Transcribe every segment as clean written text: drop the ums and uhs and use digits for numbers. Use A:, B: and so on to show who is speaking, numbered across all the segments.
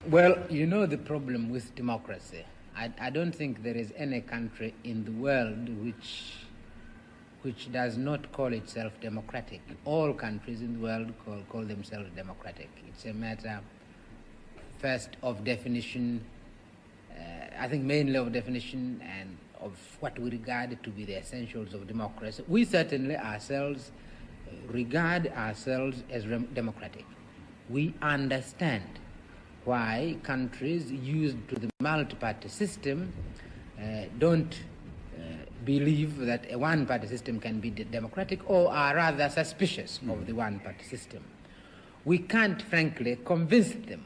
A: Well, you know the problem with democracy. I don't think there is any country in the world which does not call itself democratic. All countries in the world call themselves democratic. It's a matter, first, of definition, I think mainly of definition and of what we regard to be the essentials of democracy. We certainly ourselves regard ourselves as democratic. We understand why countries used to the multi-party system don't believe that a one-party system can be democratic, or are rather suspicious of the one-party system. We can't, frankly, convince them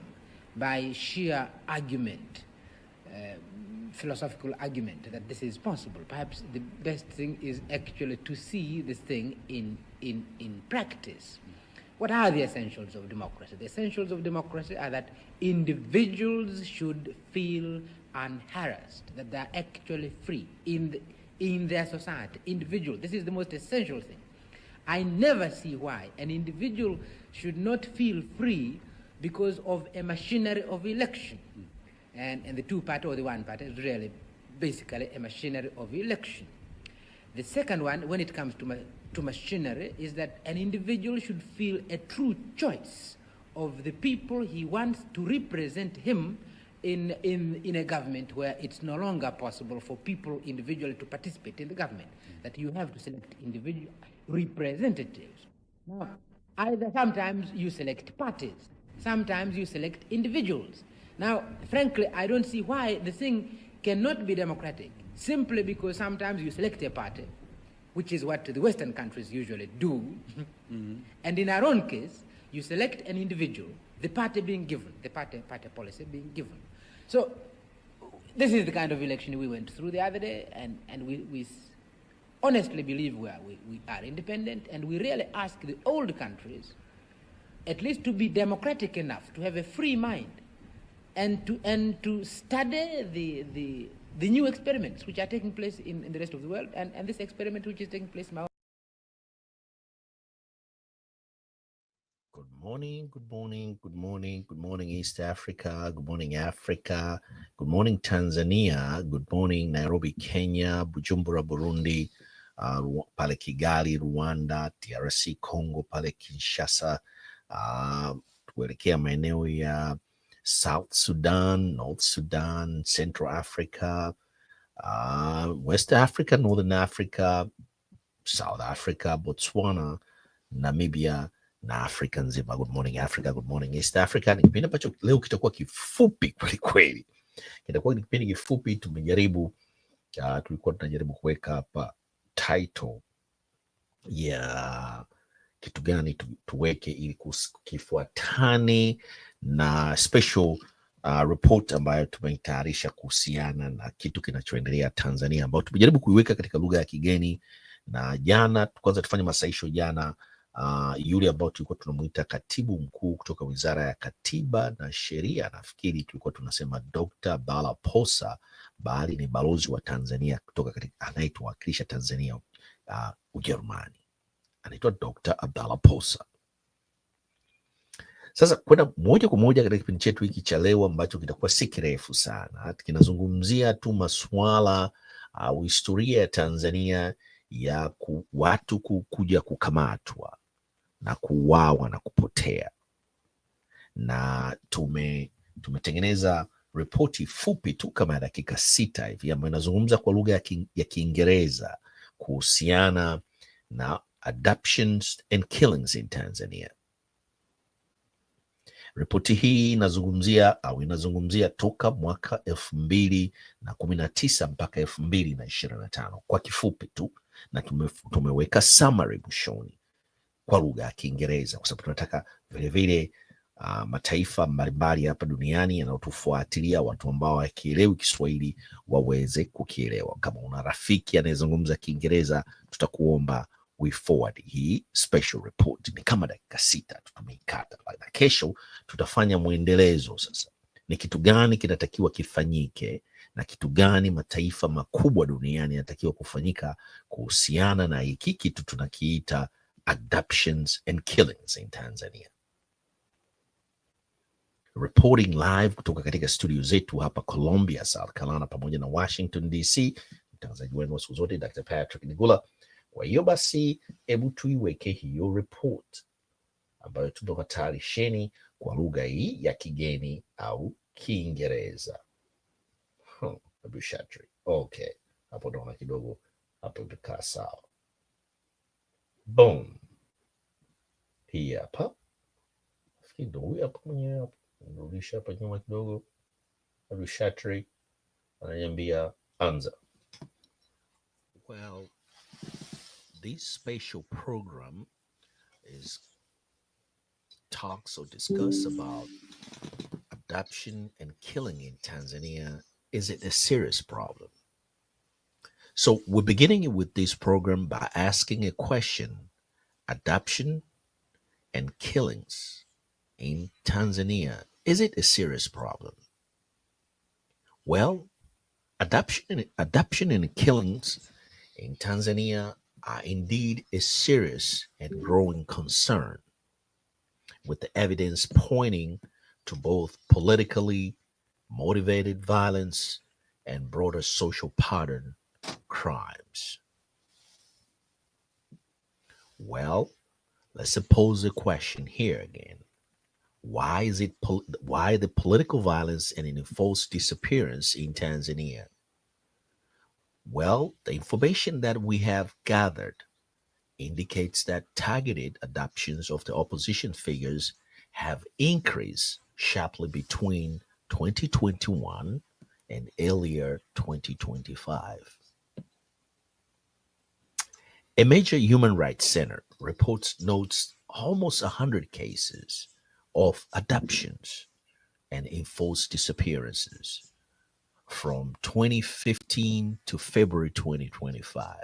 A: by sheer argument, philosophical argument, that this is possible. Perhaps the best thing is actually to see this thing in practice. What are the essentials of democracy? The essentials of democracy are that individuals should feel unharassed, that they are actually free in their society. Individual, this is the most essential thing. I never see why an individual should not feel free because of a machinery of election. And the two-party or the one-party is really basically a machinery of election. The second one, when it comes to machinery, is that an individual should feel a true choice of the people he wants to represent him in a government where it's no longer possible for people individually to participate in the government, that you have to select individual representatives. Now, either sometimes you select parties, sometimes you select individuals. Now, frankly, I don't see why the thing cannot be democratic, simply because sometimes you select a party, which is what the Western countries usually do, and in our own case, you select an individual, the party being given, the party policy being given. So this is the kind of election we went through the other day, and we honestly believe we are independent, and we really ask the old countries at least to be democratic enough, to have a free mind, and to study the new experiments which are taking place in the rest of the world, and this experiment which is taking place in our.
B: Good morning, good morning, good morning, good morning East Africa, good morning Africa, good morning Tanzania, good morning Nairobi, Kenya, Bujumbura, Burundi, pale Kigali, Rwanda, DRC Congo, pale Kinshasa, tuelekea maeneo ya South Sudan, North Sudan, Central Africa, West Africa, Northern Africa, South Africa, Botswana, Namibia na Afrika nzima. Good morning Africa, good morning East Africa. Ni kipindi ambacho leo kitakuwa kifupi kweli kweli, kitakuwa ni kipindi kifupi. Tulikuwa tunajaribu kuweka hapa title ya kitu gani tuweke ili kifuatane na special report ambayo tumeitayarisha kuhusiana na kitu kinachoendelea Tanzania, ambayo tumejaribu kuiweka katika lugha ya kigeni. Na jana kwanza tufanye masaisho jana, yule ambao tulikuwa tunamuita katibu mkuu kutoka Wizara ya Katiba na Sheria, nafikiri tulikuwa tunasema Dr. Abdallah Posa, bali ni balozi wa Tanzania kutoka katika anayetuwakilisha Tanzania Ujerumani, anaitwa Dr. Abdallah Posa. Sasa kwenda moja kwa moja katika kipindi chetu hiki cha leo ambacho kitakuwa si kirefu sana, kinazungumzia tu masuala au historia ya Tanzania ya watu kuja kukamatwa na kuuawa na kupotea, na tumetengeneza ripoti fupi tu kama dakika 6 hivi ambayo inazungumza kwa lugha ya Kiingereza kuhusiana na abductions and killings in Tanzania. Ripoti hii inazungumzia toka mwaka 2019 mpaka 2025 kwa kifupi tu, na tumeweka summary mwishoni kwa lugha ya Kiingereza kwa sababu tunataka vilevile mataifa mbalimbali hapa duniani yanayotufuatilia, watu ambao wakielewi Kiswahili waweze kukielewa. Kama una rafiki anayezungumza Kiingereza, tutakuomba we forward hii special report. Ni kama dakika 6 tu tumeikata, na kesho tutafanya mwendelezo. Sasa ni kitu gani kinatakiwa kifanyike na kitu gani mataifa makubwa duniani yanatakiwa kufanyika kuhusiana na hiki kitu tunakiita abductions and killings in Tanzania. reporting live kutoka katika studio zetu hapa Columbia, South Carolina pamoja na Washington DC. Mtangazaji wenu wa siku zote Dr. Patrick Nigula. Kwa hiyo basi, hebu tuiweke hiyo report ambayo tumewatayarisheni kwa lugha hii ya kigeni au Kiingereza. Abduction. Okay, hapo naona kidogo hapo imekaa sawa. Boom. Hii hapa. Ndo huyu hapa mwenyewe hapa. Nirudisha hapa nyuma kidogo. Abduction ananiambia anza. Well, this special program is talks or discuss about abduction and killing in Tanzania. Is it a serious problem? So we're beginning with this program by asking a question. Abduction and killings in Tanzania, is it a serious problem? Well, adoption and killings in Tanzania are indeed a serious and growing concern, with the evidence pointing to both politically motivated violence and broader social pattern crimes. Well, let's pose a question here again. Why is it why the political violence and enforced disappearance in Tanzania? Well, the information that we have gathered indicates that targeted adoptions of the opposition figures have increased sharply between 2021 and earlier 2025. A major human rights center notes almost 100 cases of adoptions and enforced disappearances from 2015 to February 2025.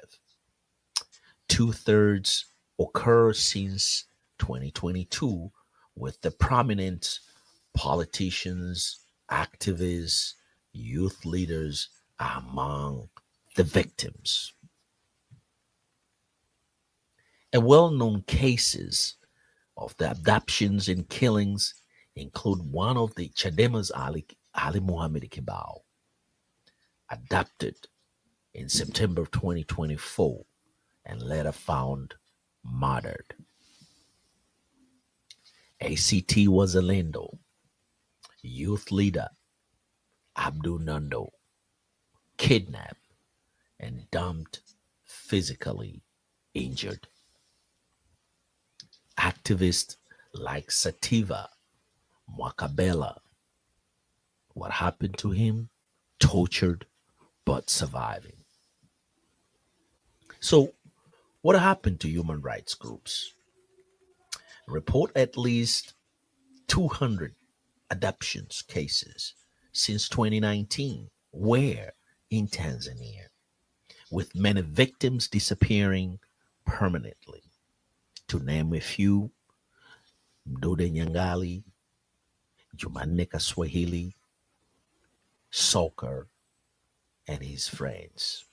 B: Two-thirds occur since 2022, with the prominent politicians, activists, youth leaders among the victims. And well-known cases of the abductions and killings include one of the Chadema's Ali Mohammed Kibao, adopted in September of 2024 and later found murdered. ACT Wazalendo youth leader Abdul Nando, kidnapped and dumped, physically injured. Activists like Sativa Mwakabela, what happened to him? Tortured but surviving. So, what happened to human rights groups? Report at least 200 adoptions cases since 2019, where in Tanzania, with many victims disappearing permanently. To name a few, Mdude Nyangali, Jumanne Kaswahili, Soker, and his friends.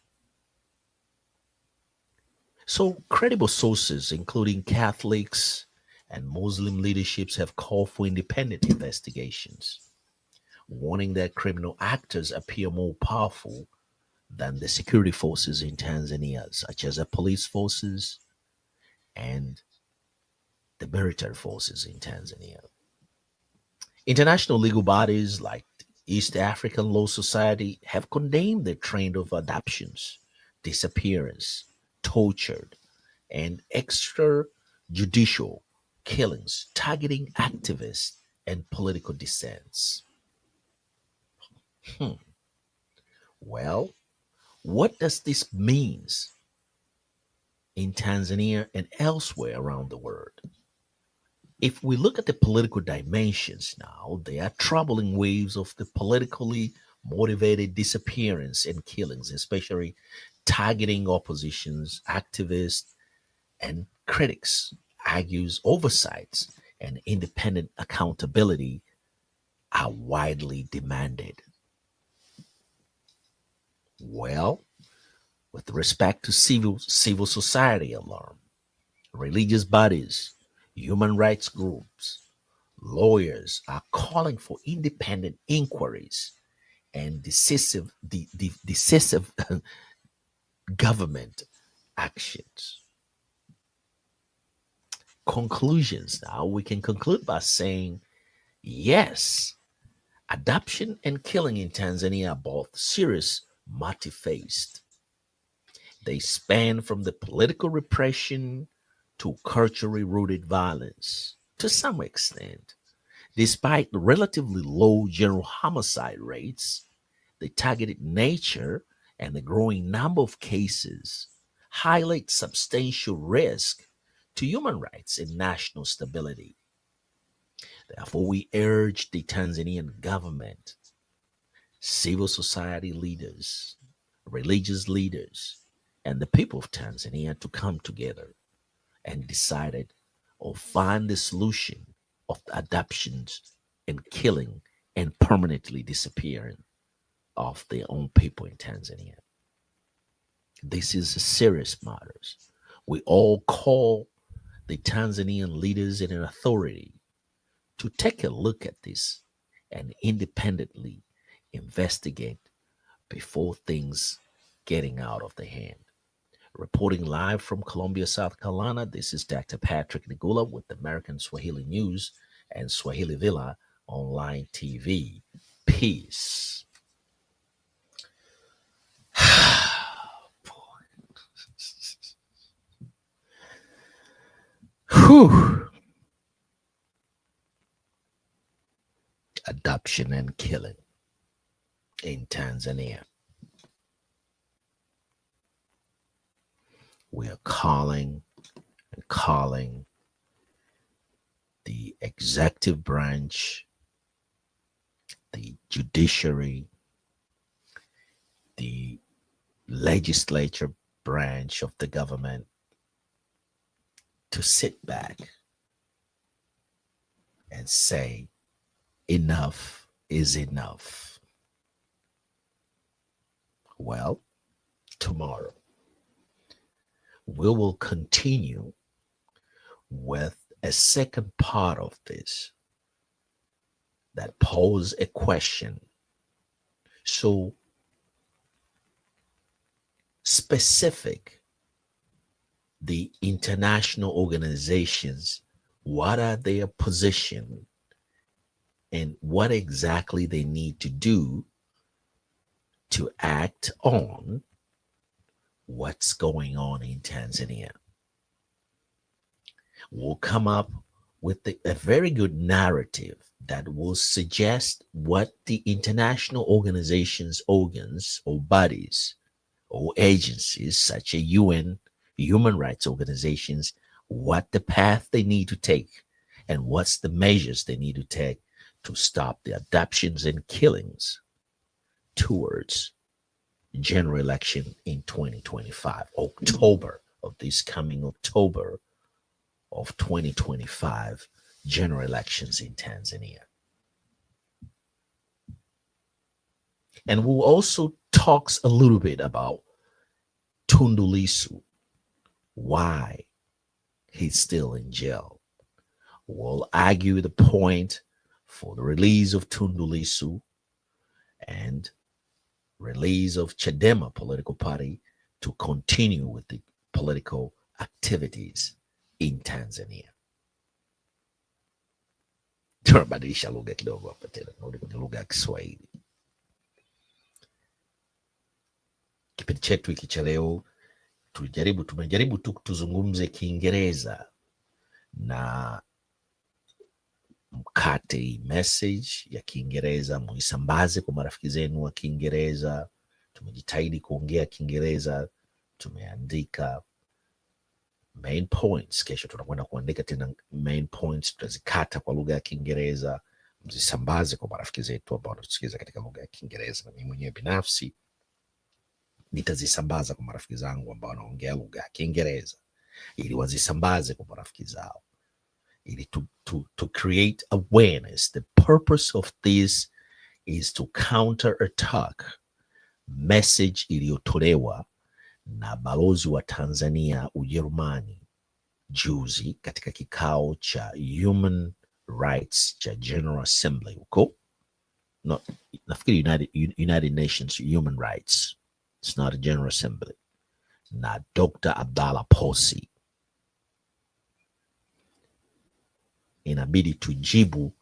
B: So credible sources, including Catholics and Muslim leaderships, have called for independent investigations, warning that criminal actors appear more powerful than the security forces in Tanzania, such as the police forces and the military forces in Tanzania. International legal bodies like East African Law Society have condemned the trend of adoptions, disappearance, tortured, and extrajudicial killings targeting activists and political dissents. Well, what does this mean in Tanzania and elsewhere around the world? If we look at the political dimensions now, there are troubling waves of the politically motivated disappearance and killings, especially targeting oppositions, activists, and critics. Argues oversights and independent accountability are widely demanded. Well, with respect to civil society alarm, religious bodies, human rights groups, lawyers are calling for independent inquiries and decisive government actions. Conclusions. Now we can conclude by saying yes, adoption and killing in Tanzania are both serious, multi-faced. They span from the political repression to culturally rooted violence to some extent. Despite the relatively low general homicide rates, the targeted nature and the growing number of cases highlight substantial risk to human rights and national stability. Therefore, we urge the Tanzanian government, civil society leaders, religious leaders, and the people of Tanzania to come together and decide or find the solution of the adoptions and killing and permanently disappearing of their own people in Tanzania. This is a serious matter. We all call the Tanzanian leaders and authority to take a look at this and independently investigate before things getting out of the hand. Reporting live from Columbia, South Carolina, this is Dr. Patrick Nigula with American Swahili News and Swahili Villa Online TV. Peace. Whew. Adoption and killing in Tanzania. We are calling the executive branch, the judiciary, the legislature branch of the government to sit back and say, enough is enough. Well, tomorrow we will continue with a second part of this that pose a question. So specific, the international organizations, what are their position and what exactly they need to do to act on what's going on in Tanzania. We'll come up with a very good narrative that will suggest what the international organizations, organs, or bodies, or agencies such as UN, human rights organizations, what the path they need to take and what's the measures they need to take to stop the adoptions and killings towards general election in 2025, October of this coming October of 2025, general elections in Tanzania. And we'll also talk a little bit about Tundu Lissu, why he's still in jail. We'll argue the point for the release of Tundu Lissu and release of Chadema political party to continue with the political activities in Tanzania. Tunabadilisha lugha kidogo hapa tena, narudi kwenye lugha ya Kiswahili. Kipindi chetu hiki cha leo tumejaribu tu tuzungumze Kiingereza na mkate message ya Kiingereza, muisambaze kwa marafiki zenu wa Kiingereza. Tumejitahidi kuongea Kiingereza, tumeandika main points. Kesho tunakwenda kuandika tena main points, tutazikata kwa lugha ya Kiingereza, mzisambaze kwa marafiki zetu ambao wanatusikiliza katika lugha ya Kiingereza, na mimi mwenyewe binafsi nitazisambaza kwa marafiki zangu ambao wanaongea lugha ya Kiingereza ili wazisambaze kwa marafiki zao, ili to create awareness. The purpose of this is to counter attack message iliyotolewa na balozi wa Tanzania Ujerumani juzi katika kikao cha Human Rights cha General Assembly huko, no, nafikiri United Nations Human Rights, it's not a General Assembly, na Dr. Abdallah Posi. Inabidi tujibu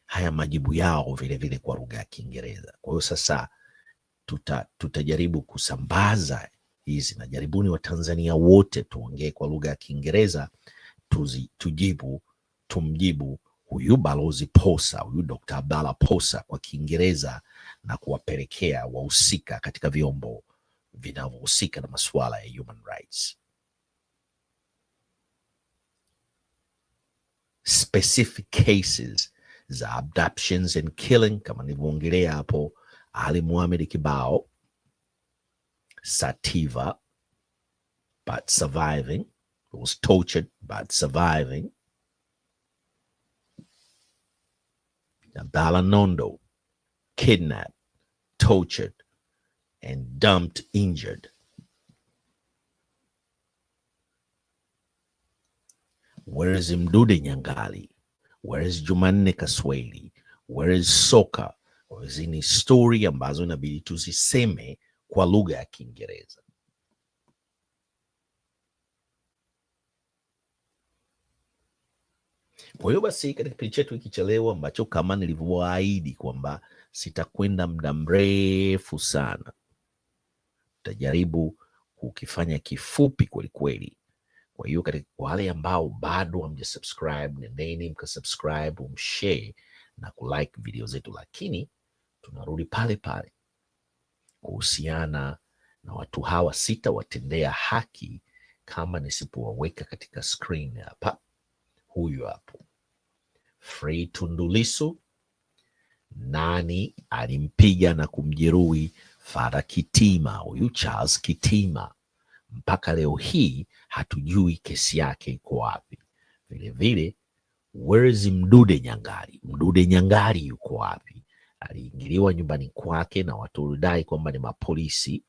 B: haya majibu yao vile vile kwa lugha ya Kiingereza. Kwa hiyo sasa tutajaribu kusambaza hizi, na jaribuni wa Tanzania wote tuongee kwa lugha ya Kiingereza, tumjibu huyu Balozi Posa, huyu Dr. Abdallah Posa kwa Kiingereza, na kuwapelekea wahusika katika vyombo vinavyohusika na masuala ya human rights. Specific cases za abductions and killing, kama nilivyoongelea hapo, Ali Mohamed Kibao, Sativa, but surviving, was tortured but surviving. Abdallah Nondo, kidnapped, tortured, and dumped injured. Where is Mdude Nyangali? Where is Jumanne Kasweli? Where is Soka? Hizi ni story ambazo inabidi tuziseme kwa lugha ya Kiingereza. Kwa hiyo basi, katika kipindi chetu hiki cha leo ambacho kama nilivyoahidi kwamba sitakwenda muda mrefu sana, tutajaribu kukifanya kifupi kweli kweli. Kwa hiyo katika wale ambao bado hamjasubscribe, nendeni mkasubscribe, mshare na kulike video zetu, lakini tunarudi pale pale kuhusiana na watu hawa sitawatendea haki kama nisipowaweka katika screen hapa. Huyu hapo, Free Tundu Lissu. Nani alimpiga na kumjeruhi Father Kitima, huyu Charles Kitima? Mpaka leo hii hatujui kesi yake iko wapi. Vile vile, where is Mdude Nyangali? Mdude Nyangali yuko wapi? Aliingiliwa nyumbani kwake na watu walidai kwamba ni mapolisi,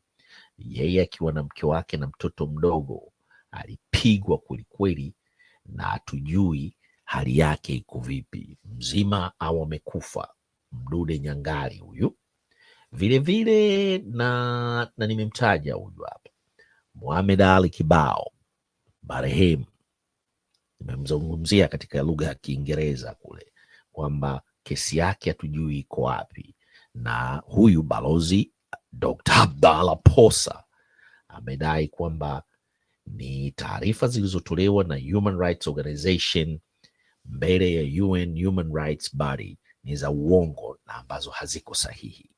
B: yeye akiwa na mke wake na mtoto mdogo. Alipigwa kwelikweli, na hatujui hali yake iko vipi, mzima au amekufa. Mdude Nyangali huyu. Vile vile na nimemtaja huyu hapa, Mohamed Ali Kibao marehemu, nimemzungumzia katika lugha ya Kiingereza kule kwamba kesi yake hatujui iko wapi, na huyu Balozi Dr. Abdallah Posa amedai kwamba ni taarifa zilizotolewa na Human Rights Organization mbele ya UN Human Rights Body ni za uongo na ambazo haziko sahihi.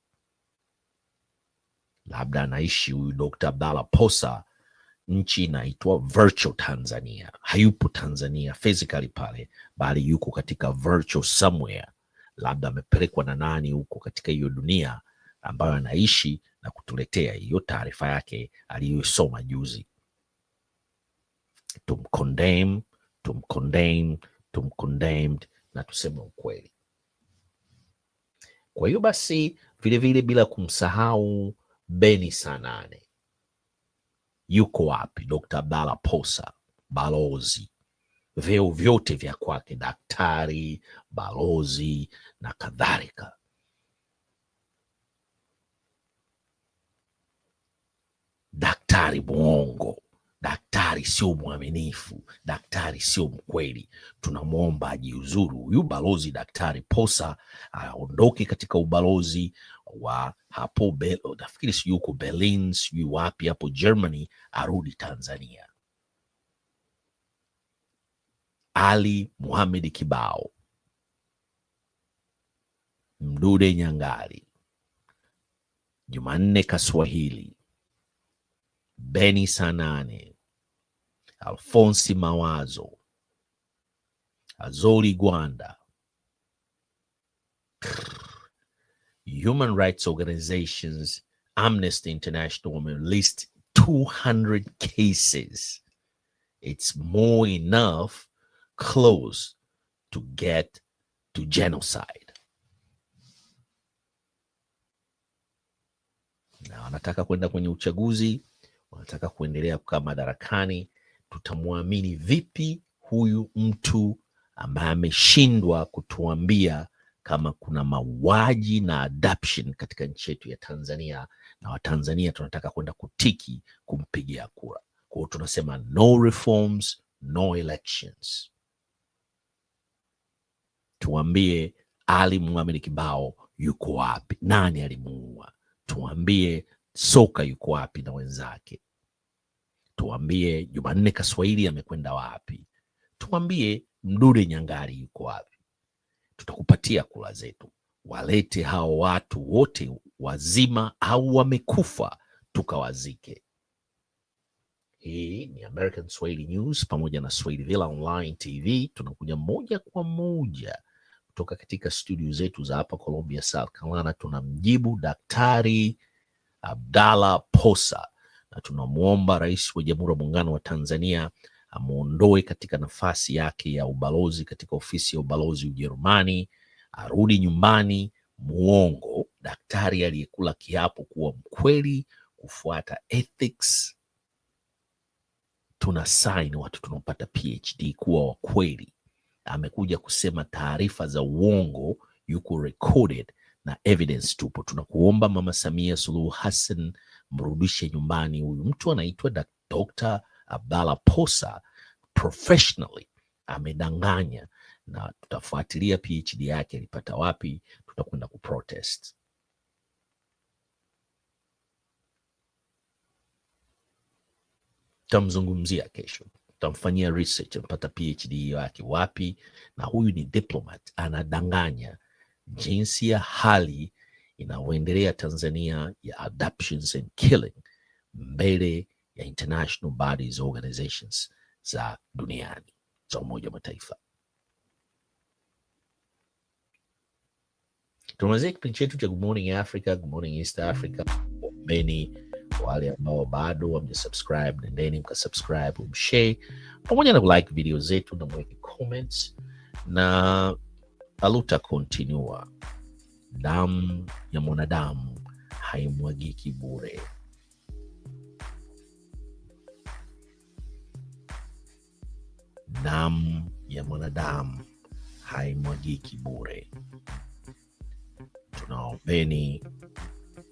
B: Labda anaishi huyu Dr. Abdallah Posa nchi inaitwa virtual Tanzania. Hayupo Tanzania physically pale, bali yuko katika virtual somewhere. Labda amepelekwa na nani huko katika hiyo dunia ambayo anaishi na kutuletea hiyo taarifa yake aliyosoma juzi. Tumcondemned na tuseme ukweli. Kwa hiyo basi, vile vile bila kumsahau Beni Sanane. Yuko wapi Dr. Abdallah Posa, balozi? Vyeo vyote vya kwake, daktari, balozi na kadhalika. Daktari mwongo, daktari sio mwaminifu, daktari sio mkweli. Tunamwomba ajiuzuru huyu balozi Daktari Posa, aondoke katika ubalozi wa hapo nafikiri si yuko Berlin, si wapi hapo Germany, arudi Tanzania. Ali Mohamed Kibao, Mdude Nyangali, Jumanne Kaswahili, Beni Sanane, Alfonsi Mawazo, Azori Gwanda. Human rights organizations, Amnesty International list 200 cases. It's more enough close to get to genocide. Na wanataka kwenda kwenye uchaguzi, wanataka kuendelea kukaa madarakani. Tutamwamini vipi huyu mtu ambaye ameshindwa kutuambia kama kuna mauaji na abduction katika nchi yetu ya Tanzania, na Watanzania tunataka kwenda kutiki kumpigia kura. Kwa hiyo tunasema no reforms, no elections. Tuambie Ali Mohamed Kibao yuko wapi? Nani alimuua? Tuambie Soka yuko wapi na wenzake? Tuambie Jumanne Kaswahili amekwenda wapi? Tuambie Mdude Nyangari yuko wapi? Tutakupatia kula zetu. Walete hao watu wote wazima au wamekufa, tukawazike. Hii ni American Swahili News pamoja na Swahili Villa Online TV. Tunakuja moja kwa moja kutoka katika studio zetu za hapa Columbia, South Carolina. Tunamjibu Daktari Abdalla Posa na tunamwomba Rais wa Jamhuri ya Muungano wa Tanzania amuondoe katika nafasi yake ya ubalozi katika ofisi ya ubalozi Ujerumani, arudi nyumbani. Muongo, daktari aliyekula kiapo kuwa mkweli, kufuata ethics. Tuna sign watu tunaopata PhD kuwa wakweli. Amekuja kusema taarifa za uongo, yuko recorded na evidence tupo. Tunakuomba Mama Samia Suluhu Hassan, mrudishe nyumbani huyu mtu. Anaitwa Dr. Abdalla Posa, professionally amedanganya, na tutafuatilia PhD yake alipata wapi. Tutakwenda kuprotest. Tamzungumzia kesho, tamfanyia research, ampata PhD yake wapi. Na huyu ni diplomat, anadanganya jinsi ya hali inayoendelea Tanzania ya abductions and killing mbele ya international bodies, organizations za duniani, za Umoja wa Mataifa. Tunamalizia kipindi chetu cha Good Morning Africa, Good Morning East Africa. Ombeni wale ambao bado wamesubscribe, nendeni mkasubscribe, mshare pamoja na like video zetu na mweke comments, na aluta continua. Damu ya mwanadamu haimwagiki bure. Damu ya mwanadamu haimwagiki bure. Tunaombeni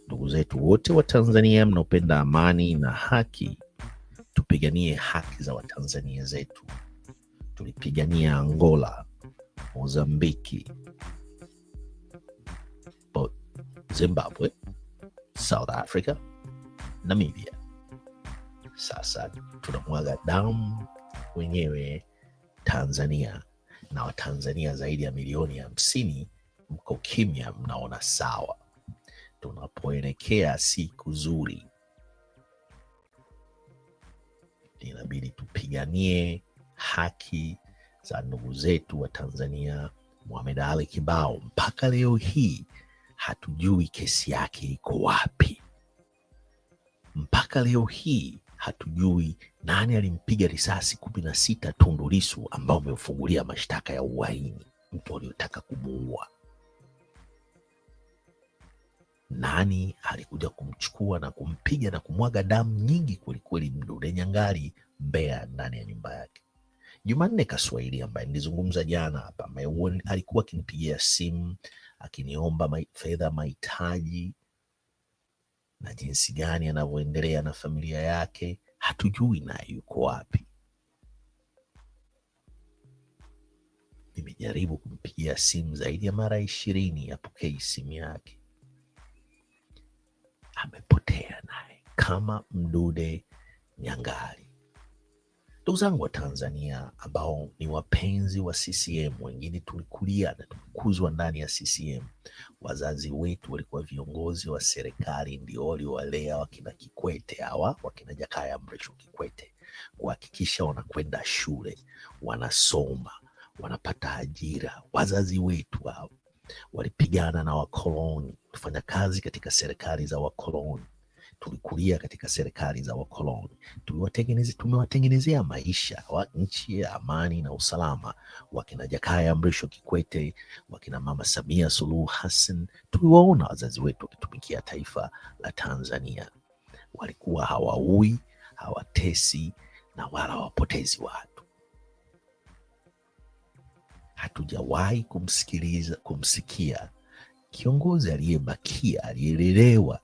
B: ndugu zetu wote wa Tanzania mnaopenda amani na haki, tupiganie haki za Watanzania zetu. Tulipigania Angola, Mozambiki, Zimbabwe, South Africa, Namibia. Sasa tunamwaga damu wenyewe Tanzania, na Watanzania zaidi ya milioni 50 mko kimya, mnaona sawa. Tunapoelekea siku nzuri, inabidi tupiganie haki za ndugu zetu wa Tanzania. Mohamed Ali Kibao mpaka leo hii hatujui kesi yake iko wapi. Mpaka leo hii hatujui nani alimpiga risasi 16 Tundu Lissu, ambao umefungulia mashtaka ya uhaini, mtu aliyotaka kumuua. Nani alikuja kumchukua na kumpiga na kumwaga damu nyingi kwelikweli Mdude Nyangari Mbeya, ndani ya nyumba yake? Jumanne Kaswahili ambaye nilizungumza jana hapa, alikuwa akinipigia simu akiniomba fedha mahitaji, na jinsi gani anavyoendelea na familia yake hatujui naye yuko wapi. Nimejaribu kumpigia simu zaidi ya mara 20, apokei simu yake. Amepotea naye kama Mdude Nyangari. Ndugu zangu wa Tanzania ambao ni wapenzi wa CCM, wengine tulikulia na tukuzwa ndani ya CCM. Wazazi wetu walikuwa viongozi wa serikali, ndio waliowalea wakina Kikwete hawa, wakina Jakaya Mrisho Kikwete, kuhakikisha wanakwenda shule, wanasoma, wanapata ajira. Wazazi wetu hao walipigana na wakoloni, kufanya kazi katika serikali za wakoloni. Tulikulia katika serikali za wakoloni, tumewatengenezea maisha wa nchi ya amani na usalama. Wakina Jakaya Mrisho Kikwete, wakina Mama Samia Suluhu Hassan, tuliwaona wazazi wetu wakitumikia taifa la Tanzania. Walikuwa hawaui, hawatesi na wala hawapotezi watu. hatujawahi kumsikia kiongozi aliyebakia, aliyelelewa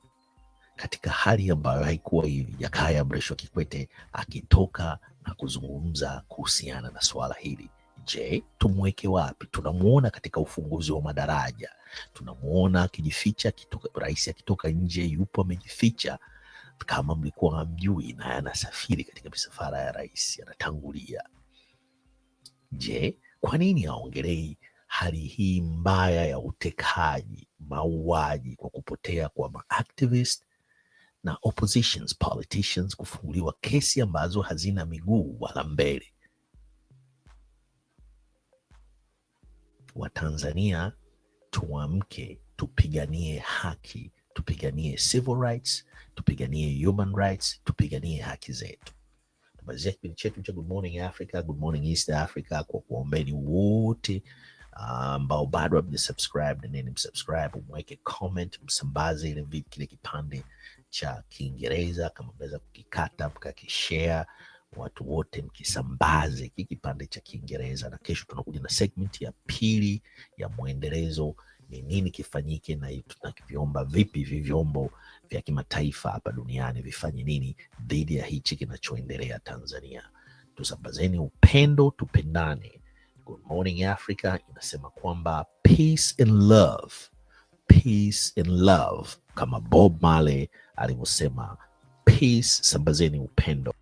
B: katika hali ambayo haikuwa hivi, Jakaya Mrisho Kikwete akitoka na kuzungumza kuhusiana na swala hili. Je, tumweke wapi? Tunamuona katika ufunguzi wa madaraja, tunamuona akijificha, rais akitoka nje yupo amejificha, kama mlikuwa hamjui, na anasafiri katika misafara ya rais, anatangulia. Je, kwa nini aongelei hali hii mbaya ya utekaji, mauaji kwa kupotea kwa maactivist na oppositions politicians, kufunguliwa kesi ambazo hazina miguu wala mbele? Watanzania tuamke, tupiganie haki, tupiganie civil rights, tupiganie human rights, tupiganie haki zetu. Tumalizia kipindi chetu cha Good Morning Africa, Good Morning East Africa kwa kuombeni wote ambao bado hamjasubscribe, nendeni msubscribe, mweke comment, msambaze ile kile kipande cha Kiingereza, kama mnaweza kukikata mkakishare, watu wote mkisambaze hiki kipande cha Kiingereza. Na kesho tunakuja na segment ya pili ya mwendelezo, ni nini kifanyike na tunakiviomba vipi vyombo vya kimataifa hapa duniani vifanye nini dhidi ya hichi kinachoendelea Tanzania. Tusambazeni upendo, tupendane. Good Morning Africa inasema kwamba peace and love, peace and love, kama Bob Marley alivyosema, peace, sambazeni upendo.